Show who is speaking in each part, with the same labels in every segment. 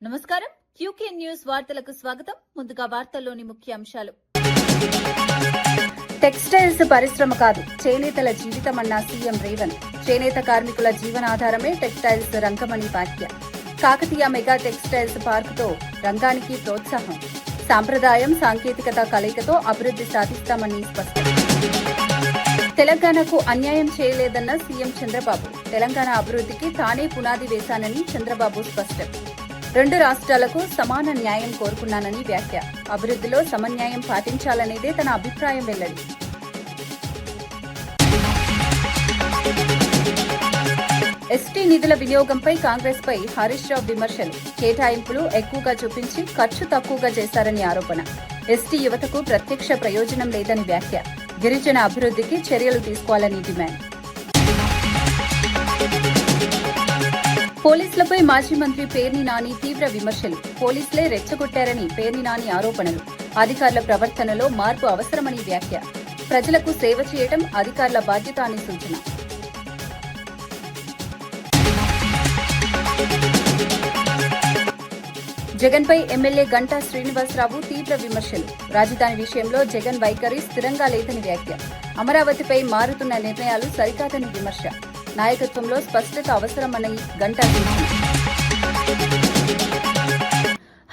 Speaker 1: నమస్కారం QK news వార్తలకు స్వాగతం. ముందుగా వార్తల్లోని ముఖ్య అంశాలు. టెక్స్టైల్స్ పరిశ్రమ కాదు, చేనేతల జీవితమన్న సీఎం రేవంత్. చేనేత కార్మికుల జీవనాధారమే టెక్స్టైల్స్ రంగమని వ్యాఖ్య. కాకతీయ మెగా టెక్స్టైల్స్ పార్కుతో రంగానికి ప్రోత్సాహం. సాంప్రదాయం సాంకేతికత కలయికతో అభివృద్ధి సాధిస్తామని స్పష్టం. తెలంగాణకు అన్యాయం చేయలేదన్న సీఎం చంద్రబాబు. తెలంగాణ అభివృద్ధికి తానే పునాది వేశానని చంద్రబాబు స్పష్టం. రెండు రాష్ట్రాలకు సమాన న్యాయం కోరుకున్నానని వ్యాఖ్య. అభివృద్ధిలో సమన్యాయం పాటించాలనేదే తన అభిప్రాయం వెల్లడి. ఎస్టీ నిధుల వినియోగంపై కాంగ్రెస్ పై హరీష్ రావు విమర్శలు. కేటాయింపులు ఎక్కువగా చూపించి ఖర్చు తక్కువగా చేశారని ఆరోపణ. ఎస్టీ యువతకు ప్రత్యక్ష ప్రయోజనం లేదని వ్యాఖ్య. గిరిజన అభివృద్ధికి చర్యలు తీసుకోవాలని డిమాండ్. పోలీసులపై మాజీ మంత్రి పేర్ని నాని తీవ్ర విమర్శలు. పోలీసులే రెచ్చగొట్టారని పేర్ని నాని ఆరోపణలు. అధికారుల ప్రవర్తనలో మార్పు అవసరమని వ్యాఖ్య. ప్రజలకు సేవ చేయడం అధికారుల బాధ్యత అని సూచన. జగన్పై ఎమ్మెల్యే గంటా శ్రీనివాసరావు తీవ్ర విమర్శలు. రాజధాని విషయంలో జగన్ వైఖరి స్థిరంగా లేదని వ్యాఖ్య. అమరావతిపై మారుతున్న నిర్ణయాలు సరికాదని విమర్శ. నాయకత్వంలో స్పష్టత అవసరమని గంటా సూచన.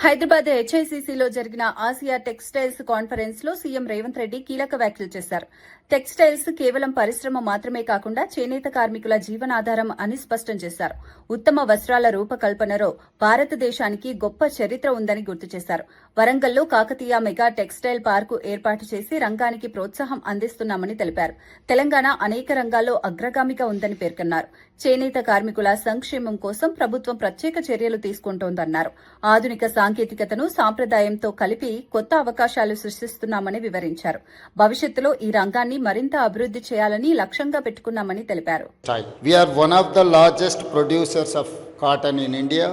Speaker 1: హైదరాబాద్ హెచ్ఐసిసిలో జరిగిన ఆసియా టెక్స్టైల్స్ కాన్ఫరెన్స్ లో సీఎం రేవంత్ రెడ్డి కీలక వ్యాఖ్యలు చేశారు. టెక్స్టైల్స్ కేవలం పరిశ్రమ మాత్రమే కాకుండా చేనేత కార్మికుల జీవనాధారం అని స్పష్టం చేశారు. ఉత్తమ వస్త్రాల రూపకల్పనలో భారతదేశానికి గొప్ప చరిత్ర ఉందని గుర్తు చేశారు. వరంగల్లో కాకతీయ మెగా టెక్స్టైల్ పార్కు ఏర్పాటు చేసి రంగానికి ప్రోత్సాహం అందిస్తున్నామని తెలిపారు. తెలంగాణ అనేక రంగాల్లో అగ్రగామిగా ఉందని పేర్కొన్నారు. చేనేత కార్మికుల సంక్షేమం కోసం ప్రభుత్వం ప్రత్యేక చర్యలు తీసుకుంటోందన్నారు. ఆధునిక సాంకేతికతను సాంప్రదాయంతో కలిపి కొత్త అవకాశాలు సృష్టిస్తున్నామని వివరించారు. భవిష్యత్తులో ఈ రంగాన్ని మరింత అభివృద్ధి చేయాలని లక్ష్యంగా పెట్టుకున్నామని తెలిపారు.
Speaker 2: We are one of the largest producers of cotton in India.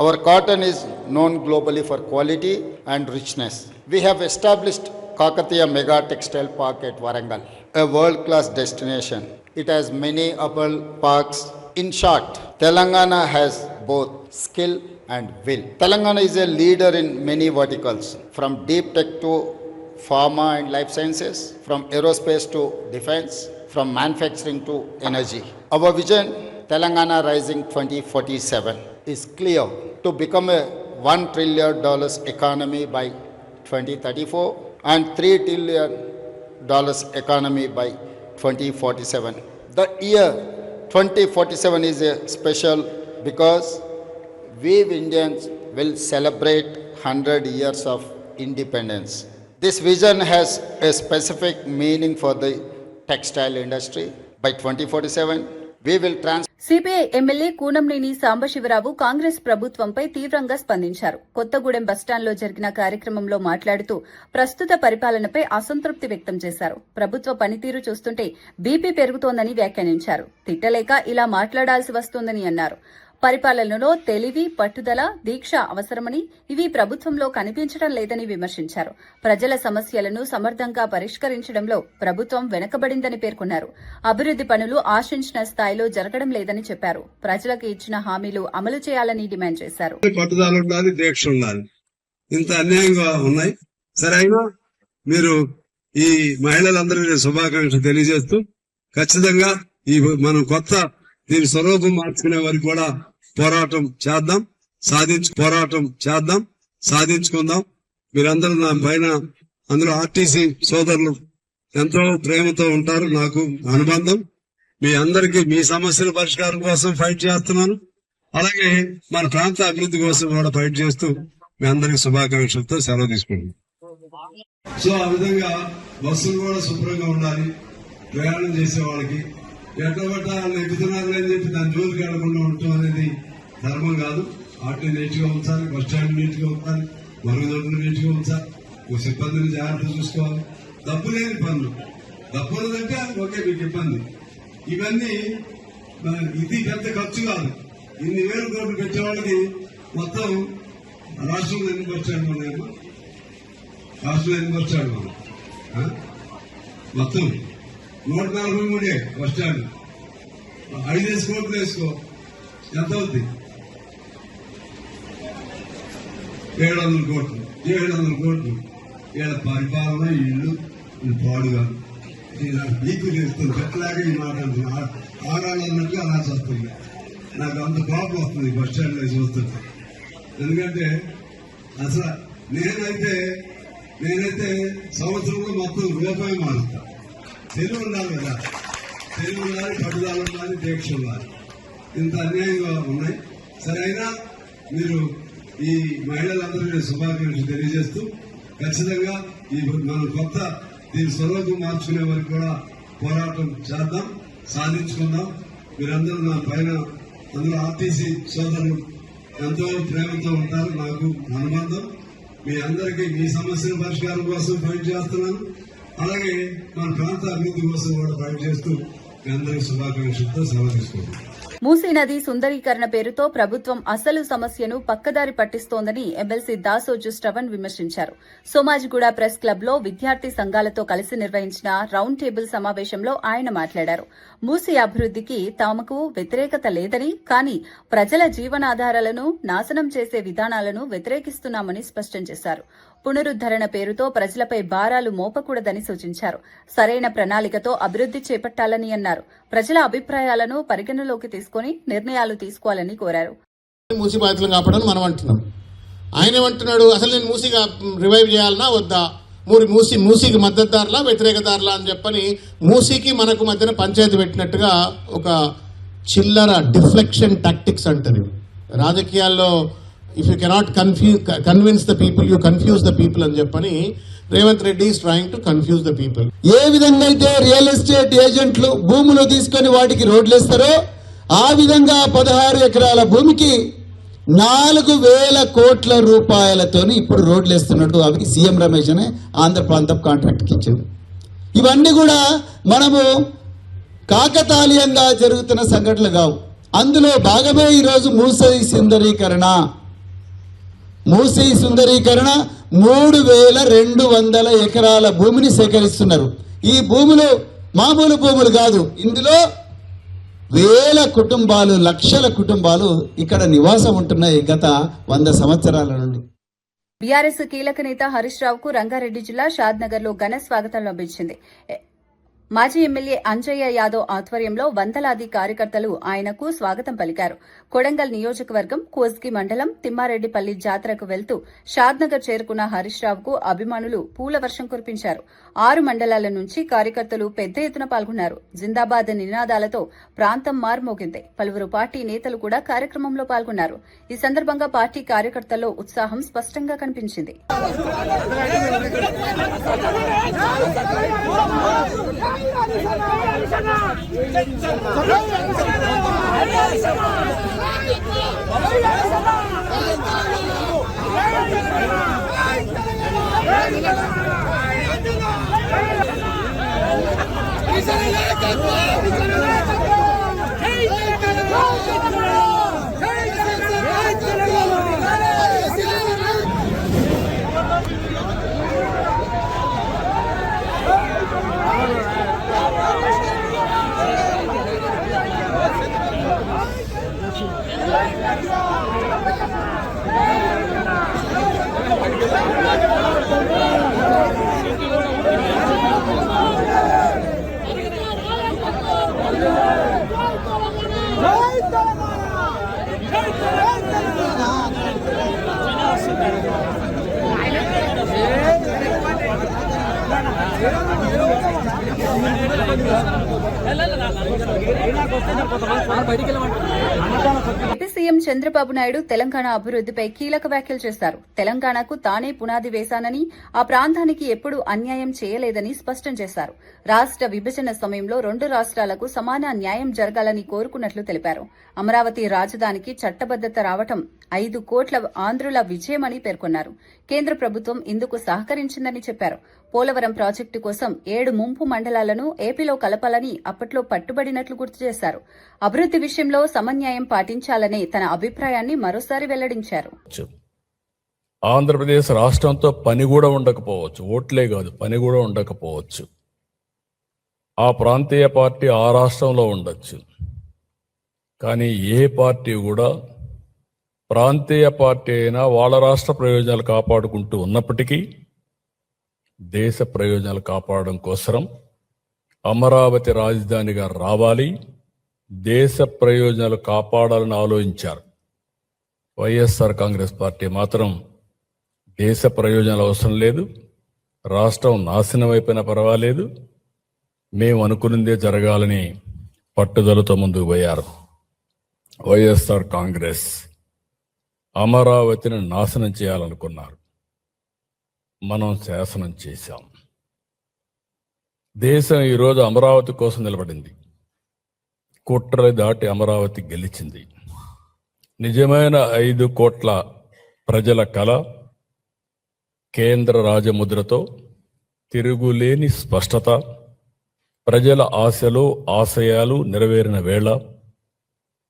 Speaker 2: Our cotton is known globally for quality and richness. We have established Kakatiya Mega Textile Park at Warangal, a world-class destination. It has many apparel parks. In short, Telangana has both skill and will. Telangana is a leader in many verticals, from deep tech to pharma and life sciences, from aerospace to defense, from manufacturing to energy. Our vision, Telangana Rising 2047, is clear: to become a $1 trillion economy by 2034 and $3 trillion economy by 2047. The year 2047 is a special because we Indians will celebrate 100 years of independence. This vision has a specific meaning for the textile industry. By 2047, we will
Speaker 1: CPI MLA Kunamneni Sambasivarao Congress ప్రభుత్వంపై తీవ్రంగా స్పందించారు. కొత్తగూడెం బస్టాండ్లో జరిగిన కార్యక్రమంలో మాట్లాడుతూ ప్రస్తుత పరిపాలనపై అసంతృప్తి వ్యక్తం చేశారు. ప్రభుత్వ పనితీరు చూస్తుంటే బీపీ పెరుగుతోందని వ్యాఖ్యానించారు. తిట్టలేక ఇలా మాట్లాడాల్సి వస్తోందని అన్నారు. పరిపాలనలో తెలివి, పట్టుదల, దీక్ష అవసరమని, ఇవి ప్రభుత్వంలో కనిపించడం లేదని విమర్శించారు. ప్రజల సమస్యలను సమర్థంగా పరిష్కరించడంలో ప్రభుత్వం వెనుకబడిందని పేర్కొన్నారు. అభివృద్ది పనులు ఆశించిన స్థాయిలో జరగడం లేదని చెప్పారు. ప్రజలకు ఇచ్చిన హామీలు అమలు చేయాలని డిమాండ్ చేశారు.
Speaker 3: పట్టుదల ఉండాలి, దీక్ష ఉండాలి. ఇంత అన్యాయంగా ఉన్నాయి. సరైన మీరు ఈ మహిళలందరికీ శుభాకాంక్షలు తెలియజేస్తూ ఖచ్చితంగా ఈ మనం కొత్త దీని స్వరూపం మార్చుకునే వరకు కూడా పోరాటం చేద్దాం, సాధించుకుందాం. మీరందరూ నా పైన, అందులో ఆర్టీసీ సోదరులు ఎంతో ప్రేమతో ఉంటారు. నాకు అనుబంధం. మీ అందరికీ మీ సమస్యల పరిష్కారం కోసం ఫైట్ చేస్తున్నాను. అలాగే మన ప్రాంత అభివృద్ధి కోసం కూడా ఫైట్ చేస్తూ మీ అందరికి శుభాకాంక్షలతో సెలవు తీసుకుంటున్నాను. సో ఆ విధంగా బస్సులు కూడా శుభ్రంగా ఉండాలి. ప్రయాణం చేసే వాళ్ళకి ఎట్టబట్ట వాళ్ళు ఎక్కుతున్నారు అని చెప్పి దాని జోలికి వెళ్లకుండా ఉండటం అనేది ధర్మం కాదు. ఆటో నీట్గా ఉంచాలి, బస్ స్టాండ్ నీట్గా ఉంచాలి, మరుగుదొడ్లు నీట్గా ఉంచాలి, సిబ్బందిని జాగ్రత్త చూసుకోవాలి. డబ్బు లేని పనులు, డబ్బు ఉన్నదంటే ఓకే మీకు ఇబ్బంది. ఇవన్నీ ఇది పెద్ద ఖర్చు కాదు. ఇన్ని వేల కోట్లు పెట్టేవాళ్ళకి మొత్తం రాష్ట్రంలో ఎన్ని బస్టాండ్ ఉన్నాయమ్మా? రాష్ట్రంలో ఎన్ని బస్టాండ్ మొత్తం 143 బస్టాండ్. 5 కోట్లు వేసుకో, ఎంత అవుద్ది? 700 కోట్లు 700 కోట్లు వీళ్ళ పరిపాలన ఇల్లు పాడుగా నీకు చేస్తుంది పెట్టలేక ఈ మాట అంటున్నా ఆడాలన్నట్టు అలా చేస్తుంది. నాకు అంత కోపం వస్తుంది బస్ స్టాండ్ లో చూస్తుంటే. ఎందుకంటే అసలు నేనైతే సంవత్సరంలో మొత్తం రూపాయి మారుతా. తెలివి ఉండాలి కదా, తెలివి ఉండాలి, పట్టుదల ఉండాలి, దీక్ష ఉండాలి. ఇంత అన్యాయంగా ఉన్నాయి. సరే అయినా మీరు ఈ మహిళలందరూ శుభాకాంక్షలు తెలియజేస్తూ ఖచ్చితంగా ఈ మనం కొత్త దీని స్వరూపం మార్చుకునే వరకు కూడా పోరాటం చేద్దాం, సాధించుకుందాం. మీరందరూ నా పైన అందులో ఆర్టీసీ సోదరులు ఎంతో ప్రేమతో ఉంటారు. నాకు అనుబంధం. మీ అందరికీ మీ సమస్యల పరిష్కారం కోసం ఫైట్ చేస్తున్నాను. అలాగే మన ప్రాంత అభివృద్ధి కోసం కూడా ఫైట్ చేస్తూ మీ అందరికీ శుభాకాంక్షలతో సెలవు తీసుకుంటున్నాను.
Speaker 1: మూసీ నది సుందరీకరణ పేరుతో ప్రభుత్వం అసలు సమస్యను పక్కదారి పట్టిస్తోందని ఎమ్మెల్సీ దాసోజు శ్రవణ్ విమర్శించారు. సోమాజిగూడ ప్రెస్ క్లబ్ లో విద్యార్థి సంఘాలతో కలిసి నిర్వహించిన రౌండ్ టేబుల్ సమావేశంలో ఆయన మాట్లాడారు. మూసీ అభివృద్దికి తమకు వ్యతిరేకత లేదని, కానీ ప్రజల జీవనాధారాలను నాశనం చేసే విధానాలను వ్యతిరేకిస్తున్నామని స్పష్టం చేశారు. పునరుద్దరణ పేరుతో ప్రజలపై భారాలు మోపకూడదని సూచించారు. సరైన ప్రణాళికతో అభివృద్ది చేపట్టాలని అన్నారు. ప్రజల అభిప్రాయాలను పరిగణలోకి తీసుకుని నిర్ణయాలు తీసుకోవాలని కోరారు.
Speaker 4: మూసీ బాధితులు కాపాడని మనం అంటున్నాం. ఆయన ఏమంటున్నాడు, అసలు నేను మూసీగా రివైవ్ చేయాలన్నా వద్దా, మూసీకి మద్దతుదారులా వ్యతిరేకదారులా అని చెప్పని మూసీకి మనకు మధ్యన పంచాయతీ పెట్టినట్టుగా ఒక చిల్లర డిఫ్లెక్షన్ టాక్టిక్స్ అంటారు రాజకీయాల్లో. If you cannot convince the people, you confuse the people అని చెప్పని Revanth Reddy is trying to confuse the people.
Speaker 5: ఏ విధంగా అయితే రియల్ ఎస్టేట్ ఏజెంట్లు భూములు తీసుకొని వాటికి రోడ్లు వేస్తారో ఆ విధంగా 16 ఎకరాల భూమికి 4,000 కోట్ల రూపాయలతోని ఇప్పుడు రోడ్లు వేస్తున్నట్టు అవి సీఎం రమేష్ అనే ఆంధ్ర ప్రాంతం కాంట్రాక్ట్కి ఇచ్చింది. ఇవన్నీ కూడా మనము కాకతాళీయంగా జరుగుతున్న సంఘటనలు కావు. అందులో భాగమే ఈరోజు మూసీ సుందరీకరణ 3,200 ఎకరాల భూమిని సేకరిస్తున్నారు. ఈ భూములు మామూలు భూములు కాదు. ఇందులో వేల కుటుంబాలు, లక్షల కుటుంబాలు ఇక్కడ నివాసం ఉంటున్నాయి గత 100 సంవత్సరాల నుండి.
Speaker 1: బీఆర్ఎస్ కీలక నేత హరీష్ రావుకు రంగారెడ్డి జిల్లా షాద్నగర్ లో ఘన స్వాగతం లభించింది. మాజీ ఎమ్మెల్యే అంజయ్య యాదవ్ ఆధ్వర్యంలో వందలాది కార్యకర్తలు ఆయనకు స్వాగతం పలికారు. కొడంగల్ నియోజకవర్గం కోస్గి మండలం తిమ్మారెడ్డిపల్లి జాతరకు వెళ్తూ షాద్నగర్ చేరుకున్న హరీష్ రావుకు అభిమానులు పూల వర్షం కురిపించారు. 6 మండలాల నుంచి కార్యకర్తలు పెద్ద ఎత్తున పాల్గొన్నారు. జిందాబాద్ నినాదాలతో ప్రాంతం మార్మోగింది. పలువురు పార్టీ నేతలు కూడా కార్యక్రమంలో పాల్గొన్నారు. ఈ సందర్భంగా పార్టీ కార్యకర్తల్లో ఉత్సాహం స్పష్టంగా కనిపించింది. ఏపీ సీఎం చంద్రబాబు నాయుడు తెలంగాణ అభివృద్దిపై కీలక వ్యాఖ్యలు చేశారు. తెలంగాణకు తానే పునాది వేశానని, ఆ ప్రాంతానికి ఎప్పుడూ అన్యాయం చేయలేదని స్పష్టం చేశారు. రాష్ట్ర విభజన సమయంలో 2 రాష్ట్రాలకు సమాన న్యాయం జరగాలని కోరుకున్నట్లు తెలిపారు. అమరావతి రాజధానికి చట్టబద్దత రావటం 5 కోట్ల ఆంధ్రుల విజయమని పేర్కొన్నారు. కేంద్ర ప్రభుత్వం ఇందుకు సహకరించిందని చెప్పారు. పోలవరం ప్రాజెక్టు కోసం 7 ముంపు మండలాలను ఏపీలో కలపాలని అప్పట్లో పట్టుబడినట్లు గుర్తు చేశారు. అభివృద్ది విషయంలో సమన్యాయం పాటించాలనే తన అభిప్రాయాన్ని మరోసారి వెల్లడించారు.
Speaker 6: ఆంధ్రప్రదేశ్ రాష్ట్రంతో పని కూడా ఉండకపోవచ్చు, ఓట్లే కాదు పని కూడా ఉండకపోవచ్చు. ఆ ప్రాంతీయ పార్టీ ఆ రాష్ట్రంలో ఉండొచ్చు, కానీ ఏ పార్టీ కూడా ప్రాంతీయ పార్టీ అయినా వాళ్ళ రాష్ట్ర ప్రయోజనాలు కాపాడుకుంటూ ఉన్నప్పటికీ దేశ ప్రయోజనాలు కాపాడడం కోసం అమరావతి రాజధానిగా రావాలి, దేశ ప్రయోజనాలు కాపాడాలని ఆలోచించారు. వైఎస్ఆర్ కాంగ్రెస్ పార్టీ మాత్రం దేశ ప్రయోజనాలు అవసరం లేదు, రాష్ట్రం నాశనం అయిపోయినా పర్వాలేదు, మేము అనుకున్నదే జరగాలని పట్టుదలతో ముందుకు పోయారు. వైఎస్ఆర్ కాంగ్రెస్ అమరావతిని నాశనం చేయాలనుకున్నారు, మనం శాసనం చేశాం. దేశం ఈరోజు అమరావతి కోసం నిలబడింది. కుట్రలు దాటి అమరావతి గెలిచింది. నిజమైన 5 కోట్ల ప్రజల కల కేంద్ర రాజముద్రతో తిరుగులేని స్పష్టత, ప్రజల ఆశలు ఆశయాలు నెరవేరిన వేళ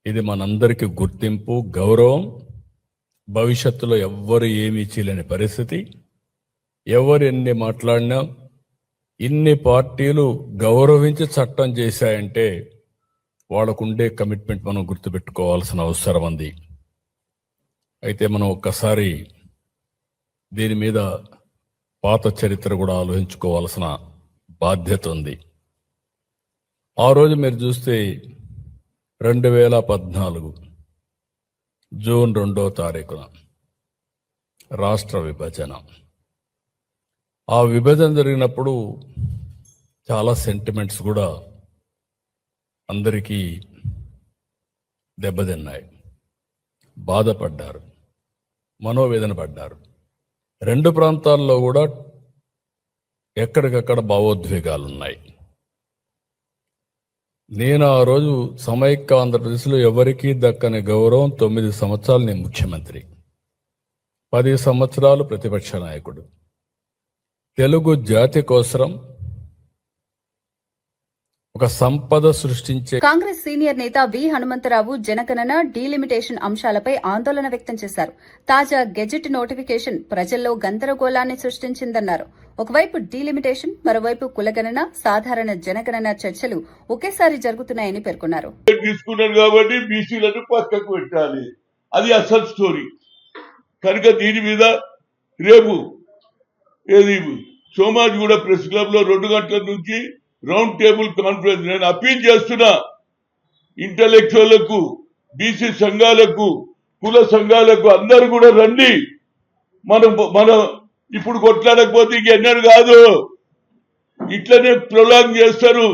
Speaker 6: ఇది మనందరికీ గుర్తింపు, గౌరవం. భవిష్యత్తులో ఎవ్వరు ఏమీ చేయలేని పరిస్థితి. ఎవరు ఎన్ని మాట్లాడినా ఇన్ని పార్టీలు గౌరవించి చట్టం చేశాయంటే వాళ్ళకుండే కమిట్మెంట్ మనం గుర్తుపెట్టుకోవాల్సిన అవసరం ఉంది. అయితే మనం ఒక్కసారి దీని మీద పాత చరిత్ర కూడా ఆలోచించుకోవాల్సిన బాధ్యత ఉంది. ఆ రోజు మీరు చూస్తే 2014 జూన్ 2వ తారీఖున రాష్ట్ర విభజన. ఆ విభజన జరిగినప్పుడు చాలా సెంటిమెంట్స్ కూడా అందరికీ దెబ్బతిన్నాయి, బాధపడ్డారు, మనోవేదన పడ్డారు. 2 ప్రాంతాల్లో కూడా ఎక్కడికక్కడ భావోద్వేగాలు ఉన్నాయి. నేను ఆ రోజు సమైక్య ఆంధ్రప్రదేశ్లో ఎవరికీ దక్కని గౌరవం, 9 సంవత్సరాలు నేను ముఖ్యమంత్రి, 10 సంవత్సరాలు ప్రతిపక్ష నాయకుడు, తెలుగు జాతి కోసం ఒక సంపద సృష్టించే.
Speaker 1: కాంగ్రెస్ సీనియర్ నేత వి హనుమంతరావు జనగణన డీలిమిటేషన్ అంశాలపై ఆందోళన వ్యక్తం చేశారు. తాజా గెజెట్ నోటిఫికేషన్ ప్రజల్లో గందరగోళాన్ని సృష్టించిందన్నారు. ఒకవైపు డీలిమిటేషన్, మరోవైపు కులగణన, సాధారణ జనగణన చర్చలు ఒకేసారి జరుగుతున్నాయని పేర్కొన్నారు.
Speaker 7: తీసుకున్నారు కాబట్టి బీసీలను పక్కకు పెట్టాలి, అది అసలు స్టోరీ. కనుక దీని మీద రేపు సోమాజిగూడ ప్రెస్ క్లబ్ లో 2 గంటల నుంచి రౌండ్ టేబుల్ కాన్ఫరెన్స్. నేను అపీల్ చేస్తున్నా ఇంటలెక్చువల్లకు, బీసీ సంఘాలకు, కుల సంఘాలకు అందరూ కూడా రండి. మనం ఇప్పుడు కొట్లాడకపోతే ఇంకెన్నడూ కాదు, ఇట్లనే ప్రొలాంగ్ చేస్తారు.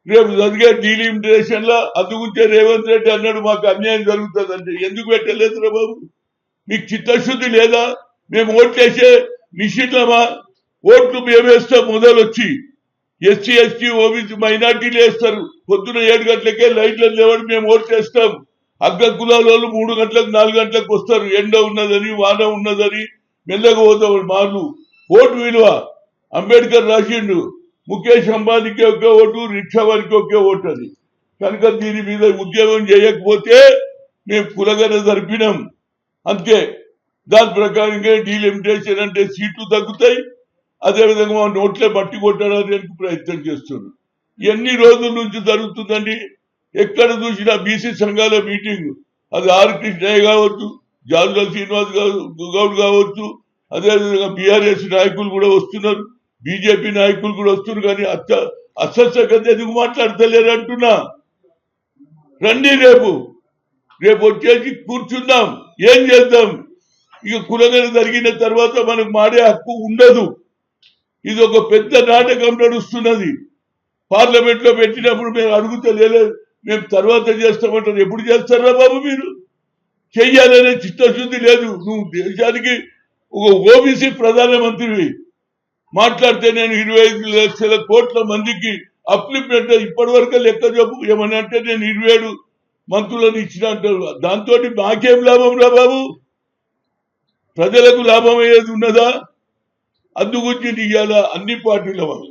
Speaker 7: రేపు జరిగే డీలిమిటేషన్ లో అందుకుంటే రేవంత్ రెడ్డి అన్నాడు మాకు అన్యాయం జరుగుతుందంటే ఎందుకు పెట్టలేదురా బాబు? మీకు చిత్తశుద్ధి లేదా? మేము ఓట్లేసే మిషన్లమా? ఓట్లు మేమేస్తాం మొదలొచ్చి, ఎస్సీ ఎస్టీ ఓబీసీ మైనార్టీలు వేస్తారు. పొద్దున 7 గంటలకే లైట్లను లేవని మేము ఓట్లు వేస్తాం. అగ్ర కులాల వాళ్ళు 3 గంటలకు 4 గంటలకు వస్తారు. ఎండ ఉన్నదని, వాన ఉన్నదని మెల్లగా పోతాం. మాలు ఓటు విలువ అంబేద్కర్ రాసిండు, ముఖేష్ అంబానీకి ఒకే ఓటు, రిక్షా వారికి ఒకే ఓటు అని. కనుక దీని మీద ఉద్యోగం చేయకపోతే మేము కులగన జరిపినాం అంతే. దాని ప్రకారంగా డీలిమిటేషన్ అంటే సీట్లు తగ్గుతాయి, అదేవిధంగా నోట్లే మట్టి కొట్టడానికి ప్రయత్నం చేస్తున్నారు. ఎన్ని రోజుల నుంచి జరుగుతుందండి? ఎక్కడ చూసినా బీసీ సంఘాల మీటింగ్, అది ఆర్ కృష్ణయ్య కావచ్చు, జాదుల శ్రీనివాస్ గౌడ్ కావచ్చు, అదేవిధంగా బీఆర్ఎస్ నాయకులు కూడా వస్తున్నారు, బీజేపీ నాయకులు కూడా వస్తున్నారు. కానీ అసలు ఎందుకు మాట్లాడతలేరు అంటున్నా. రండి, రేపు వచ్చేసి కూర్చుందాం, ఏం చేద్దాం. ఇక కులగన జరిగిన తర్వాత మనకు మాడే హక్కు ఉండదు. ఇది ఒక పెద్ద నాటకం నడుస్తున్నది. పార్లమెంట్ లో పెట్టినప్పుడు మేము అడుగుతలేదు, మేము తర్వాత చేస్తామంటారు. ఎప్పుడు చేస్తారా బాబు? మీరు చెయ్యాలనే చిత్తశుద్ధి లేదు. నువ్వు దేశానికి ఒక ఓబీసీ ప్రధానమంత్రివి, మాట్లాడితే నేను 25 లక్షల కోట్ల మందికి అప్లిమెంట్ ఇప్పటి వరకు లెక్క చెప్పు. ఏమని అంటే నేను 27 మంత్రులను ఇచ్చిన అంటారు. దాంతో మాకేం లాభం రా బాబు? ప్రజలకు లాభం అయ్యేది ఉన్నదా? అందుగురించి ఇవాళ అన్ని పార్టీల వాళ్ళు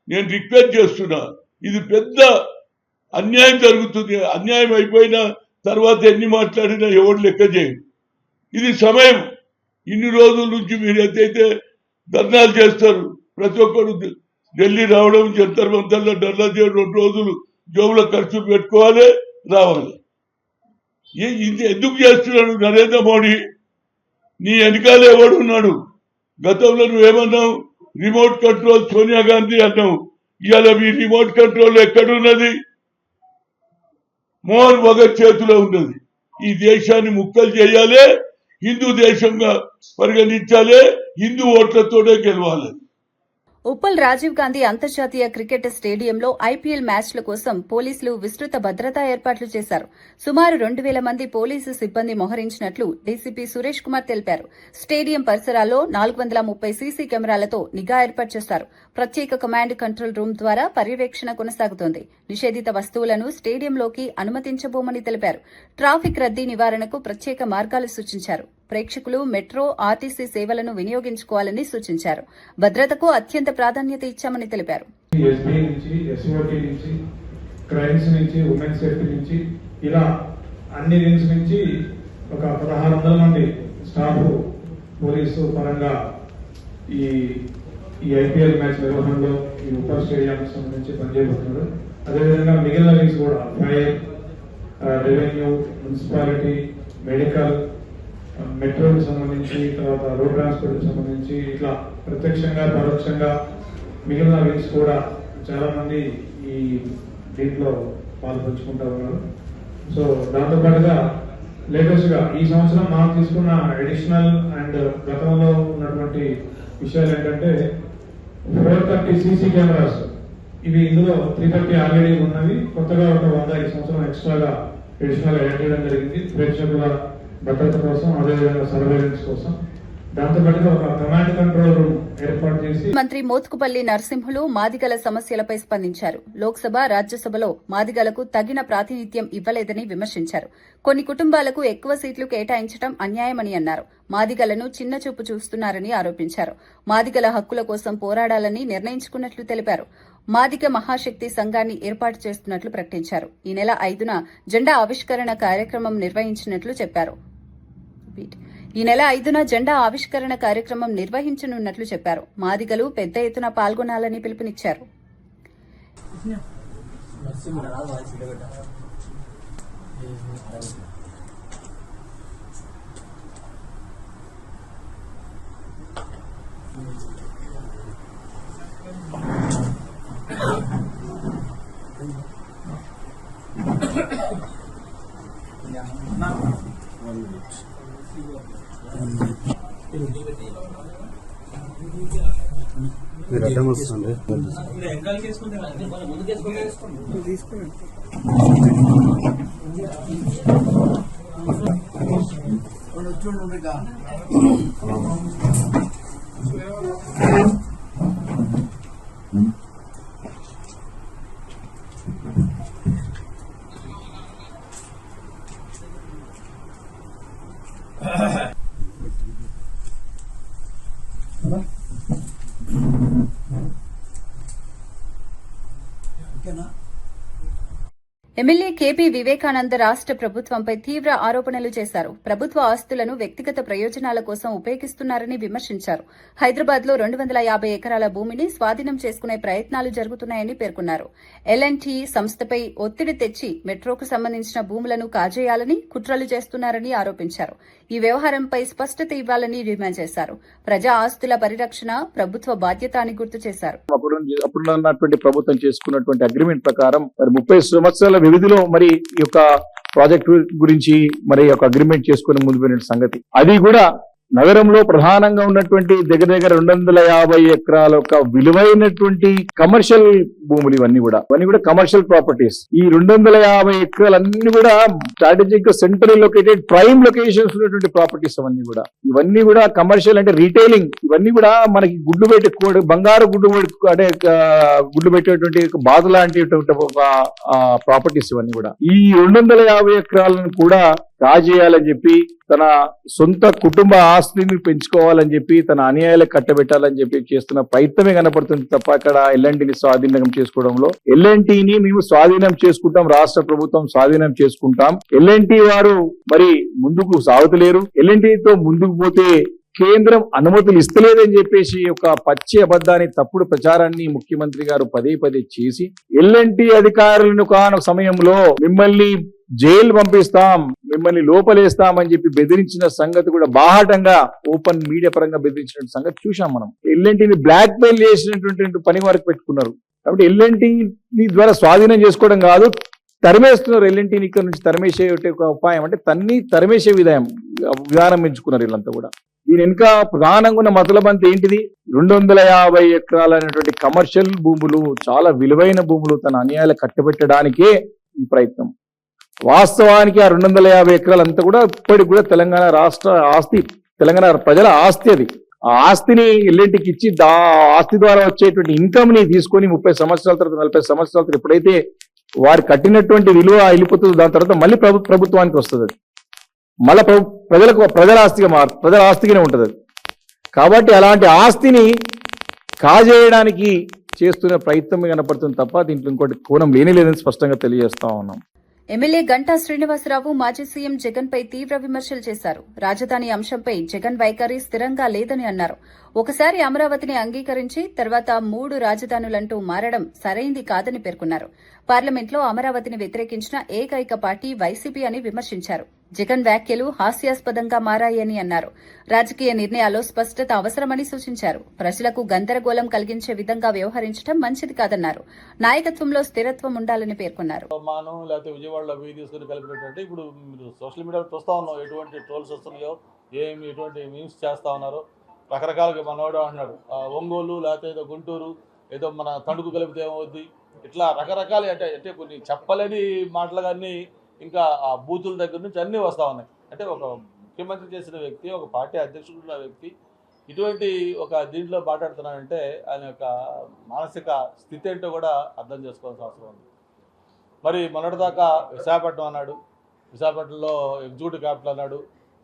Speaker 7: నేను రిక్వెస్ట్ చేస్తున్నా, ఇది పెద్ద అన్యాయం జరుగుతుంది. అన్యాయం అయిపోయిన తర్వాత ఎన్ని మాట్లాడినా ఎవరు లెక్క చేయరు. ఇది సమయం. ఇన్ని రోజుల నుంచి మీరు ఎంతైతే ధర్నాలు చేస్తారు, ప్రతి ఒక్కరు ఢిల్లీ రావడం, జంతర్ మంతర్లో ధర్నా చేయడం, 2 రోజులు జోబులో ఖర్చు పెట్టుకోవాలి, రావాలి. ఇది ఎందుకు చేస్తున్నాడు నరేంద్ర మోడీ? నీ వెనకాల ఎవడు ఉన్నాడు? గతంలో నువ్వేమన్నావు? రిమోట్ కంట్రోల్ సోనియా గాంధీ అన్నావు. ఇవాళ మీ రిమోట్ కంట్రోల్ ఎక్కడున్నది? మోహన్ భగత్ చేతిలో ఉన్నది. ఈ దేశాన్ని ముక్కలు చేయాలి, హిందూ దేశంగా పరిగణించాలి, హిందూ ఓట్లతోనే గెలవాలి.
Speaker 1: ఉప్పల్ రాజీవ్ గాంధీ అంతర్జాతీయ క్రికెట్ స్టేడియంలో ఐపీఎల్ మ్యాచ్ల కోసం పోలీసులు విస్తృత భద్రతా ఏర్పాట్లు చేశారు. సుమారు 2,000 మంది పోలీసు సిబ్బంది మోహరించినట్లు డీసీపీ సురేష్ కుమార్ తెలిపారు. స్టేడియం పరిసరాల్లో 430 సీసీ కెమెరాలతో నిఘా ఏర్పాటు చేశారు. ప్రత్యేక కమాండ్ కంట్రోల్ రూమ్ ద్వారా పర్యవేక్షణ కొనసాగుతోంది. నిషేధిత వస్తువులను స్టేడియంలోకి అనుమతించబోమని తెలిపారు. ట్రాఫిక్ రద్దీ నివారణకు ప్రత్యేక మార్గాలు సూచించారు. ప్రేక్షకులు మెట్రో, ఆర్టీసీ సేవలను వినియోగించుకోవాలని సూచించారు. భద్రతకు అత్యంత ప్రాధాన్యత ఇచ్చామని తెలిపారు.
Speaker 8: ఎస్బీ నుంచి, ఎస్ఓటీ నుంచి, క్రైమ్స్ నుంచి, ఉమెన్ సేఫ్టీ నుంచి, ఇలా అన్ని వింగ్స్ నుంచి ఒక 1,600 మంది స్టాఫ్ పోలీసు పరంగా ఈ ఐపీఎల్ మ్యాచ్ నిర్వహణలో ఈ ఉప్పల్ స్టేడియం సంబంధించి పనిచేయబోతున్నారు. అదేవిధంగా మిగిలిన వింగ్స్ కూడా ఫైర్, రెవెన్యూ, మున్సిపాలిటీ, మెడికల్, మెట్రోకి సంబంధించి, తర్వాత రోడ్ ట్రాన్స్పోర్ట్ సంబంధించి ఇట్లా ప్రత్యక్షంగా పరోక్షంగా మిగిలిన వింగ్స్ కూడా చాలా మంది ఈ దీంట్లో పాల్పంచుకుంటా ఉన్నారు. సో దాంతో పాటుగా లేటెస్ట్ గా ఈ సంవత్సరం మనం తీసుకున్న అడిషనల్ అండ్ గతంలో ఉన్నటువంటి విషయాలు ఏంటంటే 430 సీసీ కెమెరాస్, ఇవి ఇందులో 330 ఆల్రెడీ ఉన్నవి, కొత్తగా ఒక 100 ఈ సంవత్సరం ఎక్స్ట్రాగా అడిషనల్ యాడ్ చేయడం జరిగింది ప్రేక్షకుల భద్రత కోసం, అదేవిధంగా సర్వేలెన్స్ కోసం. దాంతోపాటుగా ఒక కమాండ్ కంట్రోల్ రూమ్ ఏర్పాటు చేసి
Speaker 1: మంత్రి మోత్కుపల్లి నరసింహులు మాదిగల సమస్యలపై స్పందించారు. లోక్సభ, రాజ్యసభలో మాదిగలకు తగిన ప్రాతినిధ్యం ఇవ్వలేదని విమర్శించారు. కొన్ని కుటుంబాలకు ఎక్కువ సీట్లు కేటాయించడం అన్యాయమని అన్నారు. మాదిగలను చిన్నచూపు చూస్తున్నారని ఆరోపించారు. మాదిగల హక్కుల కోసం పోరాడాలని నిర్ణయించుకున్నట్లు తెలిపారు. మాదిగ మహాశక్తి సంఘాన్ని ఏర్పాటు చేస్తున్నట్లు ప్రకటించారు. ఈ నెల 5న జెండా ఆవిష్కరణ కార్యక్రమం నిర్వహించినట్లు చెప్పారు. నిర్వహించనున్నట్లు చెప్పారు. మాదిగలు పెద్ద ఎత్తున పాల్గొనాలని పిలుపునిచ్చారు. ఎమ్మెల్యే కేపీ వివేకానంద రాష్ట్ర ప్రభుత్వంపై తీవ్ర ఆరోపణలు చేశారు. ప్రభుత్వ ఆస్తులను వ్యక్తిగత ప్రయోజనాల కోసం ఉపయోగిస్తున్నారని విమర్శించారు. హైదరాబాద్లో 250 ఎకరాల భూమిని స్వాధీనం చేసుకునే ప్రయత్నాలు జరుగుతున్నాయని పేర్కొన్నారు. ఎల్ఎన్టీ సంస్థపై ఒత్తిడి తెచ్చి మెట్రోకు సంబంధించిన భూములను కాజేయాలని కుట్రలు చేస్తున్నారని ఆరోపించారు. ఈ వ్యవహారంపై స్పష్టత ఇవ్వాలని డిమాండ్ చేశారు. ప్రజా ఆస్తుల పరిరక్షణ ప్రభుత్వ బాధ్యత అని గుర్తు చేశారు.
Speaker 9: అప్పుడున్నటువంటి ప్రభుత్వం చేసుకున్నటువంటి అగ్రిమెంట్ ప్రకారం మరి 30 సంవత్సరాల వ్యవధిలో మరి ఈ యొక్క ప్రాజెక్టు గురించి మరి ఒక అగ్రిమెంట్ చేసుకుని ముందు పోయిన సంగతి, అది కూడా నగరంలో ప్రధానంగా ఉన్నటువంటి దగ్గర 250 ఎకరాల ఒక విలువైనటువంటి కమర్షియల్ భూములు ఇవన్నీ కూడా కమర్షియల్ ప్రాపర్టీస్. ఈ 250 ఎకరాలన్నీ కూడా strategic central located prime locations ఉన్నటువంటి ప్రాపర్టీస్ ఇవన్నీ కూడా కమర్షియల్ అంటే రీటైలింగ్, ఇవన్నీ కూడా మనకి గుడ్లు పెట్టి బంగారు గుడ్లు పెట్టేటువంటి బాధ లాంటి ప్రాపర్టీస్ ఇవన్నీ కూడా. ఈ 250 ఎకరాలను కూడా కాజేయాలని చెప్పి, తన సొంత కుటుంబ ఆస్తిని పెంచుకోవాలని చెప్పి, తన అన్యాయాలకు కట్టబెట్టాలని చెప్పి చేస్తున్న ప్రయత్నమే కనపడుతుంది తప్ప అక్కడ ఎల్ఎన్టీని స్వాధీనం చేసుకోవడంలో. ఎల్ఎన్టీని మేము స్వాధీనం చేసుకుంటాం, రాష్ట్ర ప్రభుత్వం స్వాధీనం చేసుకుంటాం. ఎల్ఎన్టీ వారు మరి ముందుకు సాగుతలేరు. ఎల్ఎన్టీతో ముందుకు పోతే కేంద్రం అనుమతులు ఇస్తలేదని చెప్పేసి ఒక పచ్చి అబద్ధాన్ని, తప్పుడు ప్రచారాన్ని ముఖ్యమంత్రి గారు పదే చేసి ఎల్ఎన్టీ అధికారులను కాను సమయంలో మిమ్మల్ని జైలు పంపిస్తాం, మిమ్మల్ని లోపలేస్తామని చెప్పి బెదిరించిన సంగతి కూడా బాహాటంగా ఓపెన్ మీడియా పరంగా బెదిరించిన సంగతి చూసాం మనం. ఎల్ఎన్టీని బ్లాక్ మెయిల్ చేసినటువంటి పని వరకు పెట్టుకున్నారు. కాబట్టి ఎల్ఎన్టీని ద్వారా స్వాధీనం చేసుకోవడం కాదు, తరిమేస్తున్నారు. ఎల్ఎన్టీని ఇక్కడ నుంచి తరిమేసే ఒక ఉపాయం అంటే తరిమేసే విధానం ఎంచుకున్నారు వీళ్ళంతా కూడా. దీని వెనుక ప్రధానంగా ఉన్న మతలబంతి ఏంటిది? 250 ఎకరాలైనటువంటి కమర్షియల్ భూములు, చాలా విలువైన భూములు తన అన్యాయాలు కట్టబెట్టడానికే ఈ ప్రయత్నం. వాస్తవానికి ఆ 250 ఎకరాలంతా కూడా ఇప్పటికి కూడా తెలంగాణ రాష్ట్ర ఆస్తి, తెలంగాణ ప్రజల ఆస్తి. అది ఆ ఆస్తిని ఎల్ఎన్టీకి ఇచ్చి ఆస్తి ద్వారా వచ్చేటువంటి ఇన్కమ్ ని తీసుకొని 30 సంవత్సరాల తర్వాత 40 సంవత్సరాల తర్వాత ఎప్పుడైతే వారు కట్టినటువంటి విలువ వెళ్ళిపోతుందో దాని తర్వాత మళ్ళీ ప్రభుత్వానికి వస్తుంది. అది మళ్ళీ ప్రజల ఆస్తిగానే ఉంటుంది అది. కాబట్టి అలాంటి ఆస్తిని కాజేయడానికి చేస్తున్న ప్రయత్నమే కనపడుతుంది తప్ప దీంట్లో ఇంకోటి కోణం లేదని స్పష్టంగా తెలియజేస్తా ఉన్నాం.
Speaker 1: ఎమ్మెల్యే గంటా శ్రీనివాసరావు మాజీ సీఎం జగన్ పై తీవ్ర విమర్శలు చేశారు. రాజధాని అంశంపై జగన్ వైఖరి స్థిరంగా లేదని అన్నారు. ఒకసారి అమరావతిని అంగీకరించి తర్వాత 3 రాజధానులంటూ మారడం సరైంది కాదని పేర్కొన్నారు. పార్లమెంట్లో అమరావతిని వ్యతిరేకించిన ఏకైక పార్టీ వైసీపీ అని విమర్శించారు. జగన్ వ్యాఖ్యలు హాస్యాస్పదంగా మారాయని అన్నారు. రాజకీయ నిర్ణయాల్లో స్పష్టత అవసరమని సూచించారు. ప్రజలకు గందరగోళం కలిగించే విధంగా వ్యవహరించడం మంచిది కాదన్నారు. నాయకత్వంలో స్థిరత్వం ఉండాలని పేర్కొన్నారు.
Speaker 10: మానం లేకపోతే విజయవాడలో వెయ్యి తీసుకుని కలిపినట్టు ఇప్పుడు మీరు సోషల్ మీడియాలో చూస్తూ ఉన్నాం, ఎటువంటి ట్రోల్స్ వస్తున్నాయో, ఎటువంటి మీమ్స్ చేస్తూ ఉన్నారో. రకరకాలుగా మనవాడు అంటున్నాడు ఒంగోలు లేకపోతే ఏదో గుంటూరు ఏదో మన తణుకు కలిపితే ఏమవుద్ది, ఇట్లా రకరకాలు అంటే కొన్ని చెప్పలేని మాటలు కానీ ఇంకా ఆ బూతుల దగ్గర నుంచి అన్నీ వస్తూ ఉన్నాయి. అంటే ఒక ముఖ్యమంత్రి చేసిన వ్యక్తి, ఒక పార్టీ అధ్యక్షుడు ఉన్న వ్యక్తి ఇటువంటి ఒక దీంట్లో మాట్లాడుతున్నాడంటే ఆయన యొక్క మానసిక స్థితి ఏంటో కూడా అర్థం చేసుకోవాల్సిన అవసరం ఉంది. మరి మొన్నటిదాకా విశాఖపట్నం అన్నాడు, విశాఖపట్నంలో ఎగ్జిక్యూటివ్ క్యాపిటల్ అన్నాడు,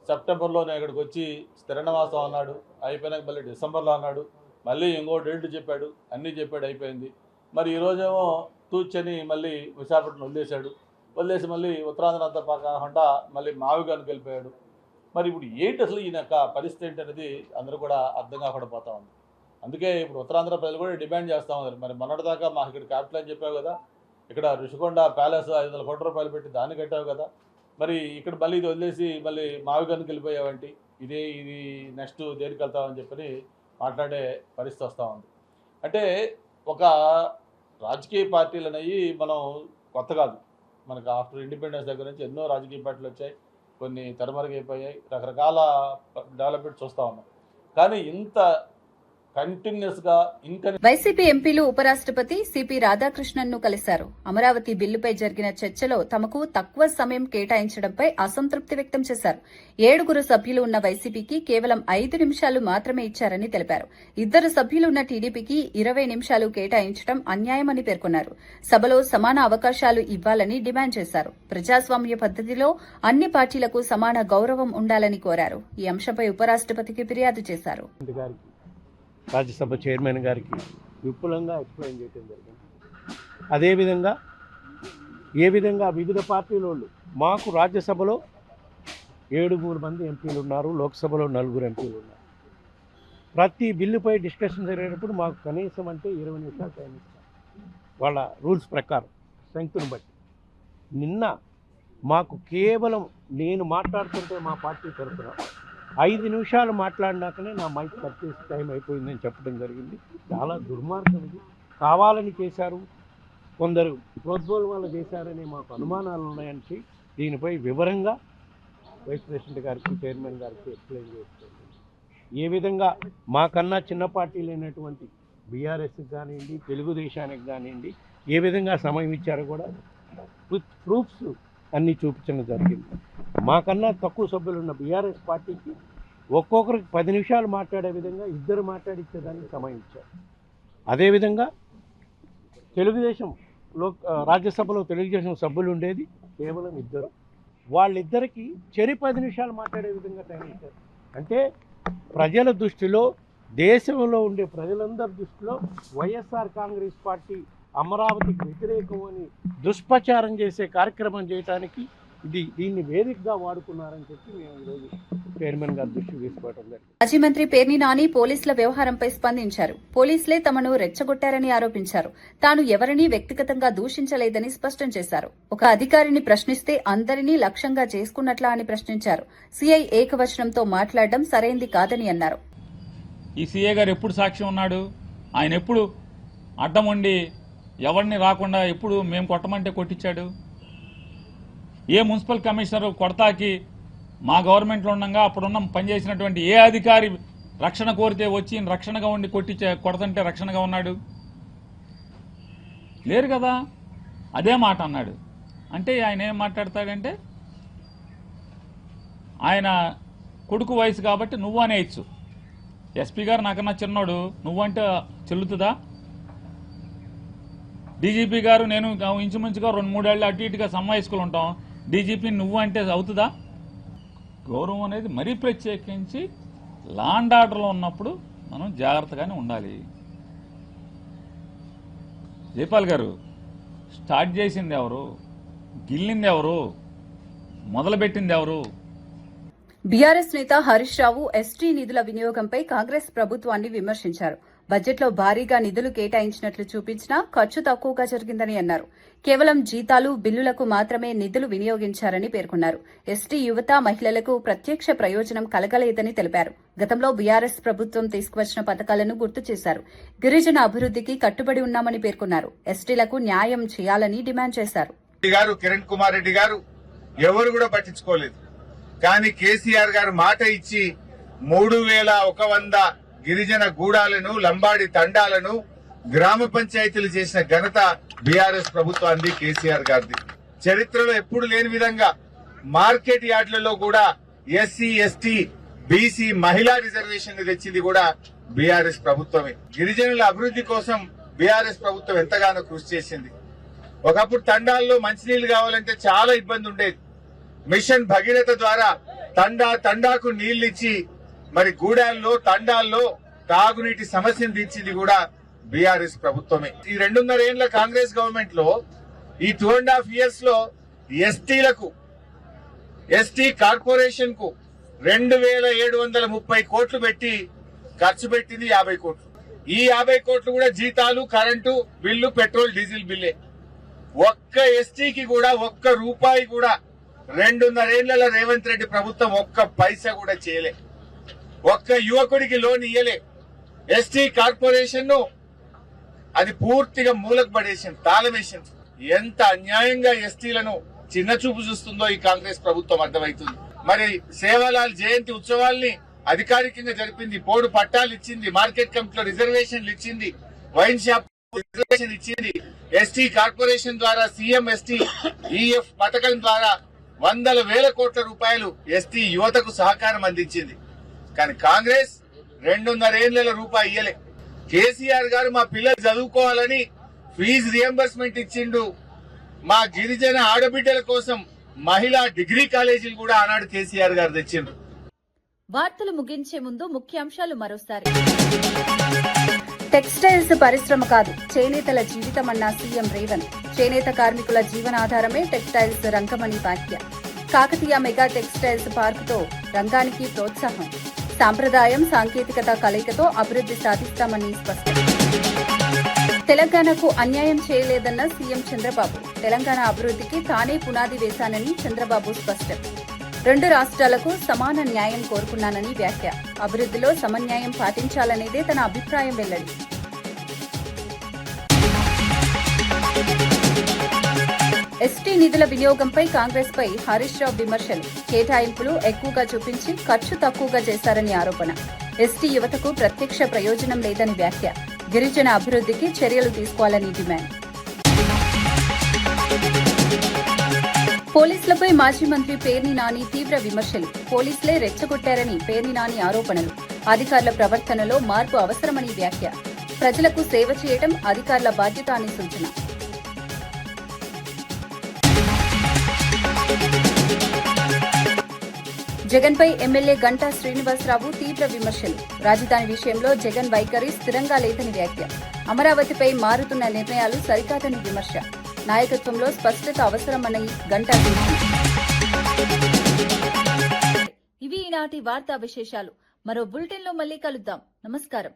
Speaker 10: సెప్టెంబర్లోనే ఇక్కడికి వచ్చి స్థిర నివాసం అన్నాడు, అయిపోయినాక మళ్ళీ డిసెంబర్లో అన్నాడు, మళ్ళీ ఇంకో డేట్ చెప్పాడు, అన్నీ చెప్పాడు, అయిపోయింది. మరి ఈరోజేమో తూచని మళ్ళీ విశాఖపట్నం వదిలేసి మళ్ళీ ఉత్తరాంధ్ర అంతా కాకుండా మళ్ళీ మావిగానికి వెళ్ళిపోయాడు. మరి ఇప్పుడు ఏంటి అసలు ఈయన యొక్క పరిస్థితి ఏంటి అనేది అందరూ కూడా అర్థం కాకుండా పోతా ఉంది. అందుకే ఇప్పుడు ఉత్తరాంధ్ర ప్రజలు కూడా డిమాండ్ చేస్తూ ఉన్నారు. మరి మొన్నటిదాకా మాకు ఇక్కడ క్యాపిటల్ అని చెప్పావు కదా, ఇక్కడ ఋషికొండ ప్యాలెస్ 500 కోట్ల రూపాయలు పెట్టి దాన్ని కట్టావు కదా, మరి ఇక్కడ మళ్ళీ ఇది వదిలేసి మళ్ళీ మావిగానికి వెళ్ళిపోయావంటి, ఇది నెక్స్ట్ దేనికి వెళ్తామని చెప్పని మాట్లాడే పరిస్థితి వస్తూ ఉంది. అంటే ఒక రాజకీయ పార్టీలు అనేవి మనం కొత్త కాదు, మనకు ఆఫ్టర్ ఇండిపెండెన్స్ దగ్గర నుంచి ఎన్నో రాజకీయ పార్టీలు వచ్చాయి, కొన్ని తెరమరుగైపోయాయి, రకరకాల డెవలప్మెంట్ చూస్తూ ఉన్నాం. కానీ ఇంత కంటిన్యూస్గా
Speaker 1: వైసీపీ ఎంపీలు ఉపరాష్ట్రపతి సిపి రాధాకృష్ణన్ ను కలిశారు. అమరావతి బిల్లుపై జరిగిన చర్చలో తమకు తక్కువ సమయం కేటాయించడంపై అసంతృప్తి వ్యక్తం చేశారు. 7 సభ్యులు ఉన్న వైసీపీకి కేవలం 5 నిమిషాలు మాత్రమే ఇచ్చారని తెలిపారు. 2 సభ్యులున్న టీడీపీకి 20 నిమిషాలు కేటాయించడం అన్యాయమని పేర్కొన్నారు. సభలో సమాన అవకాశాలు ఇవ్వాలని డిమాండ్ చేశారు. ప్రజాస్వామ్య పద్దతిలో అన్ని పార్టీలకు సమాన గౌరవం ఉండాలని కోరారు. ఈ అంశంపై ఉపరాష్ట్రపతికి ఫిర్యాదు చేశారు.
Speaker 11: రాజ్యసభ చైర్మన్ గారికి విపులంగా ఎక్స్ప్లెయిన్ చేయడం జరిగింది. అదేవిధంగా వివిధ పార్టీల వాళ్ళు, మాకు రాజ్యసభలో 7 మంది ఎంపీలు ఉన్నారు, లోక్సభలో 4 ఎంపీలు ఉన్నారు. ప్రతి బిల్లుపై డిస్కషన్ జరిగేటప్పుడు మాకు కనీసం అంటే 20 నిమిషాలు టైం ఇస్తారు వాళ్ళ రూల్స్ ప్రకారం, స్ట్రెంగ్త్ను బట్టి. నిన్న మాకు కేవలం నేను మాట్లాడుతుంటే మా పార్టీ తరఫున 5 నిమిషాలు మాట్లాడినాకనే నా మైక్ కట్ చేసి టైం అయిపోయిందని చెప్పడం జరిగింది. చాలా దుర్మార్గం ఇది. కావాలని చేశారు, కొందరు ప్రోద్బలం వల్ల చేశారని మాకు అనుమానాలు ఉన్నాయని దీనిపై వివరంగా వైస్ ప్రెసిడెంట్ గారికి, చైర్మన్ గారికి ఎక్స్ప్లెయిన్ చేస్తుంది. ఏ విధంగా మాకన్నా చిన్న పార్టీలు అయినటువంటి బీఆర్ఎస్కి కానివ్వండి, తెలుగుదేశానికి కానివ్వండి ఏ విధంగా సమయం ఇచ్చారో కూడా విత్ ప్రూఫ్స్ అన్నీ చూపించడం జరిగింది. మాకన్నా తక్కువ సభ్యులు ఉన్న బీఆర్ఎస్ పార్టీకి ఒక్కొక్కరికి 10 నిమిషాలు మాట్లాడే విధంగా 2 మాట్లాడించేదానికి సమయం ఇచ్చారు. అదేవిధంగా రాజ్యసభలో తెలుగుదేశం సభ్యులు ఉండేది కేవలం 2. వాళ్ళిద్దరికీ 10 నిమిషాలు మాట్లాడే విధంగా టైం ఇచ్చారు. అంటే ప్రజల దృష్టిలో, దేశంలో ఉండే ప్రజలందరి దృష్టిలో వైఎస్ఆర్ కాంగ్రెస్ పార్టీ అమరావతికి వ్యతిరేకం అని దుష్ప్రచారం చేసే కార్యక్రమం చేయడానికి దీన్ని వేదికగా వాడుకున్నారని చెప్పి మేము ఈరోజు చైర్మన్ గారి దృష్టికి తీసుకోవడం జరిగింది.
Speaker 1: మాజీ మంత్రి పేర్ని నాని పోలీసుల వ్యవహారంపై స్పందించారు. పోలీసులే తమను రెచ్చగొట్టారని ఆరోపించారు. తాను ఎవరినీ వ్యక్తిగతంగా దూషించలేదని స్పష్టం చేశారు. ఒక అధికారిని ప్రశ్నిస్తే అందరినీ లక్ష్యంగా చేసుకున్నట్లా అని ప్రశ్నించారు. సీఐ ఏకవచనంతో మాట్లాడడం సరైంది కాదని అన్నారు.
Speaker 12: ఈ సీఏ గారు ఎప్పుడు సాక్షి ఉన్నాడు? ఆయన ఎప్పుడు అడ్డం ఉండి ఎవరిని రాకుండా ఎప్పుడు మేము కొట్టమంటే కొట్టించాడు? ఏ మున్సిపల్ కమిషనర్ కొడతాకి మా గవర్నమెంట్లో ఉండగా అప్పుడున్న పనిచేసినటువంటి ఏ అధికారి రక్షణ కోరితే వచ్చి రక్షణగా ఉండి కొడతంటే రక్షణగా ఉన్నాడు? లేరు కదా. అదే మాట అన్నాడు. అంటే ఆయన ఏం మాట్లాడతాడంటే ఆయన కొడుకు వయసు కాబట్టి నువ్వు అనేయచ్చు. ఎస్పీ గారు నాకన్నా చిన్నోడు, నువ్వంటే చెల్లుతుందా? డీజీపీ గారు నేను ఇంచుమించుగా 2-3 ఏళ్ళు అటు ఇటుగా సమావేశకులు ఉంటాం. డీజీపీ నువ్వు అంటే అవుతుందా? గౌరవం అనేది మరీ ప్రత్యేకించి లా అండ్ ఆర్డర్లో ఉన్నప్పుడు మనం జాగ్రత్తగానే ఉండాలి. జైపాల్ గారు స్టార్ట్ చేసింది ఎవరు? గిల్లింది ఎవరు? మొదలుపెట్టింది ఎవరు?
Speaker 1: బీఆర్ఎస్ నేత హరీష్ రావు ఎస్టీ నిధుల వినియోగంపై కాంగ్రెస్ ప్రభుత్వాన్ని విమర్శించారు. బడ్జెట్లో భారీగా నిధులు కేటాయించినట్లు చూపించినా ఖర్చు తక్కువగా జరిగిందని అన్నారు. కేవలం జీతాలు, బిల్లులకు మాత్రమే నిధులు వినియోగించారని పేర్కొన్నారు. ఎస్టీ యువత, మహిళలకు ప్రత్యక్ష ప్రయోజనం కలగలేదని తెలిపారు. గతంలో బీఆర్ఎస్ ప్రభుత్వం తీసుకువచ్చిన పథకాలను గుర్తు చేశారు. గిరిజన అభివృద్ధికి కట్టుబడి ఉన్నామని పేర్కొన్నారు. ఎస్టీలకు న్యాయం చేయాలని డిమాండ్ చేశారు.
Speaker 13: కిరణ్ కుమార్ రెడ్డి గారు ఎవరు కూడా పట్టించుకోలేదు. కానీ కేసీఆర్ గారు మాట ఇచ్చి 3100 గిరిజన గూడాలను, లంబాడి తండాలను గ్రామ పంచాయతీలు చేసిన ఘనత బీఆర్ఎస్ ప్రభుత్వాన్ని, కేసీఆర్ గారిది. చరిత్రలో ఎప్పుడు లేని విధంగా మార్కెట్ యార్డులలో కూడా ఎస్సీ, ఎస్టీ, బీసీ మహిళా రిజర్వేషన్ తెచ్చింది కూడా బీఆర్ఎస్ ప్రభుత్వమే. గిరిజనుల అభివృద్ధి కోసం బీఆర్ఎస్ ప్రభుత్వం ఎంతగానో కృషి చేసింది. ఒకప్పుడు తండాల్లో మంచినీళ్లు కావాలంటే చాలా ఇబ్బంది ఉండేది. మిషన్ భగీరథ ద్వారా తండాకు నీళ్లిచ్చి మరి గూడాల్లో, తండాల్లో తాగునీటి సమస్యను తీర్చింది కూడా బీఆర్ఎస్ ప్రభుత్వమే. ఈ 2.5 ఏళ్ల కాంగ్రెస్ గవర్నమెంట్ లో, ఈ 2.5 years లో ఎస్టీ కార్పొరేషన్ కు 2730 కోట్లు పెట్టి ఖర్చు పెట్టింది 50 కోట్లు. ఈ 50 కోట్లు కూడా జీతాలు, కరెంటు బిల్లు, పెట్రోల్, డీజిల్ బిల్లే. ఒక్క ఎస్టీకి కూడా ఒక్క రూపాయి కూడా 2.5 ఏళ్ల రేవంత్ రెడ్డి ప్రభుత్వం ఒక్క పైసా కూడా చేయలే. ఒక్క యువకుడికి లోన్ ఇయ్యలే. ఎస్టీ కార్పొరేషన్ ను అది పూర్తిగా మూలకు పడేసింది, తాళమేసింది. ఎంత అన్యాయంగా ఎస్టీలను చిన్న చూపు చూస్తుందో ఈ కాంగ్రెస్ ప్రభుత్వం అర్థమవుతుంది. మరి సేవాలాల్ జయంతి ఉత్సవాల్ని అధికారికంగా జరిపింది, పోడు పట్టాలు ఇచ్చింది, మార్కెట్ కమిటీలో రిజర్వేషన్లు ఇచ్చింది, వైన్ షాప్ రిజర్వేషన్ ఇచ్చింది. ఎస్టీ కార్పొరేషన్ ద్వారా సీఎం ఎస్టీ ఈఎఫ్ పథకం ద్వారా 100,000 కోట్ల రూపాయలు ఎస్టీ యువతకు సహకారం అందించింది. కానీ కాంగ్రెస్ 2.5 ఏళ్ల రూపాయి ఇయ్యలే. కేసీఆర్ గారు మా పిల్లలు చదువుకోవాలని ఫీజు రియంబర్స్మెంట్ ఇచ్చిండు. మా గిరిజన ఆడబిడ్డల కోసం మహిళా డిగ్రీ కాలేజీలు కూడా ఆనాడు కేసీఆర్ గారు తెచ్చిండ్రు.
Speaker 1: వార్తలు ముగించే ముందు ముఖ్యాంశాలు మరోసారి. టెక్స్టైల్స్ పరిశ్రమ కాదు, చేనేతల జీవితమన్న సీఎం రేవంత్. చేనేత కార్మికుల జీవనాధారమే టెక్స్టైల్స్ రంగమని వ్యాఖ్య. కాకతీయ మెగా టెక్స్టైల్స్ పార్కుతో రంగానికి ప్రోత్సాహం. సాంప్రదాయం, సాంకేతికత కలయికతో అభివృద్ధి సాధిస్తామని స్పష్టం. తెలంగాణకు అన్యాయం చేయలేదన్న సీఎం చంద్రబాబు. తెలంగాణ అభివృద్ధికి తానే పునాది వేశానని చంద్రబాబు స్పష్టం. 2 రాష్ట్రాలకు సమాన న్యాయం కోరుకున్నానని వ్యాఖ్య. అభివృద్ధిలో సమన్యాయం పాటించాలనేదే తన అభిప్రాయం వెల్లడి. ఎస్టీ నిధుల వినియోగంపై కాంగ్రెస్ పై హరీష్ రావు విమర్శలు. కేటాయింపులు ఎక్కువగా చూపించి ఖర్చు తక్కువగా చేశారని ఆరోపణ. ఎస్టీ యువతకు ప్రత్యక్ష ప్రయోజనం లేదని వ్యాఖ్య. గిరిజన అభివృద్ధికి చర్యలు తీసుకోవాలని డిమాండ్. పోలీసులపై మాజీ మంత్రి పేర్ని నాని తీవ్ర విమర్శలు. పోలీసులే రెచ్చగొట్టారని పేర్ని నాని ఆరోపణలు. అధికారుల ప్రవర్తనలో మార్పు అవసరమని వ్యాఖ్య. ప్రజలకు సేవ చేయడం అధికారుల బాధ్యత అని సూచన. జగన్పై ఎమ్మెల్యే గంటా శ్రీనివాసరావు తీవ్ర విమర్శలు. రాజధాని విషయంలో జగన్ వైఖరి స్థిరంగా లేదని వ్యాఖ్య. అమరావతిపై మారుతున్న నిర్ణయాలు సరికాదని విమర్శ. నాయకత్వంలో స్పష్టత అవసరమని గంటా సూచన. ఇవి ఈనాటి వార్తా విశేషాలు. మరో బులెటిన్లో మళ్ళీ కలుద్దాం. నమస్కారం.